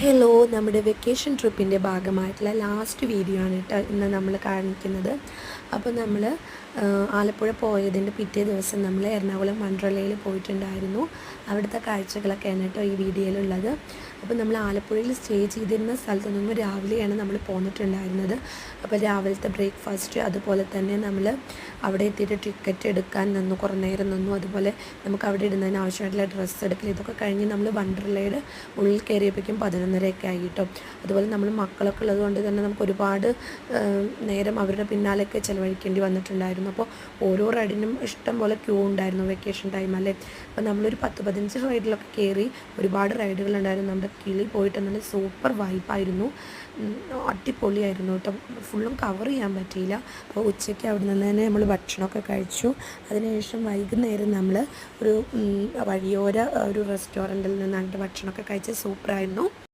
Hello, നമ്മുടെ vacation ട്രിപ്പിൻ്റെ ഭാഗമായിട്ടുള്ള last video ആണ് കേട്ടോ ഇന്ന് നമ്മൾ കാണിക്കുന്നത്. അപ്പോൾ നമ്മൾ ആലപ്പുഴ പോയതിൻ്റെ പിറ്റേ ദിവസം നമ്മൾ എറണാകുളം വണ്ടർലയിൽ പോയിട്ടുണ്ടായിരുന്നു. അവിടുത്തെ കാഴ്ചകളൊക്കെയാണ് കേട്ടോ ഈ വീഡിയോയിലുള്ളത്. അപ്പോൾ നമ്മൾ ആലപ്പുഴയിൽ സ്റ്റേ ചെയ്തിരുന്ന സ്ഥലത്ത് നിന്ന് രാവിലെയാണ് നമ്മൾ പോന്നിട്ടുണ്ടായിരുന്നത്. അപ്പോൾ രാവിലത്തെ ബ്രേക്ക്ഫാസ്റ്റ്, അതുപോലെ തന്നെ നമ്മൾ അവിടെ എത്തിയിട്ട് ടിക്കറ്റ് എടുക്കാൻ നിന്നു, കുറേ നേരം നിന്നു. അതുപോലെ നമുക്ക് അവിടെ ഇടുന്നതിന് ആവശ്യമായിട്ടുള്ള ഡ്രസ്സ് എടുക്കൽ, ഇതൊക്കെ കഴിഞ്ഞ് നമ്മൾ വണ്ടർലയുടെ ഉള്ളിൽ കയറിയപ്പോഴേക്കും 11:30 ആയി കേട്ടോ. അതുപോലെ നമ്മൾ മക്കളൊക്കെ ഉള്ളത് കൊണ്ട് തന്നെ നമുക്ക് ഒരുപാട് നേരം അവരുടെ പിന്നാലെയൊക്കെ ചിലവഴിക്കേണ്ടി വന്നിട്ടുണ്ടായിരുന്നു. അപ്പോൾ ഓരോ റൈഡിനും ഇഷ്ടം പോലെ ക്യൂ ഉണ്ടായിരുന്നു വെക്കേഷൻ ടൈം അല്ലേ. അപ്പോൾ നമ്മളൊരു 10-15 റൈഡിലൊക്കെ കയറി. ഒരുപാട് റൈഡുകളുണ്ടായിരുന്നു. നമ്മുടെ കിളി പോയിട്ട് നല്ല സൂപ്പർ വൈബായിരുന്നു, അടിപൊളിയായിരുന്നു കേട്ടോ. ഫുള്ളും കവർ ചെയ്യാൻ പറ്റിയില്ല. അപ്പോൾ ഉച്ചയ്ക്ക് അവിടെ നിന്ന് തന്നെ നമ്മൾ ഭക്ഷണമൊക്കെ കഴിച്ചു. അതിനുശേഷം വൈകുന്നേരം നമ്മൾ ഒരു വഴിയോര ഒരു റെസ്റ്റോറൻറ്റിൽ നിന്നാണ് ഭക്ഷണമൊക്കെ കഴിച്ച് സൂപ്പറായിരുന്നു.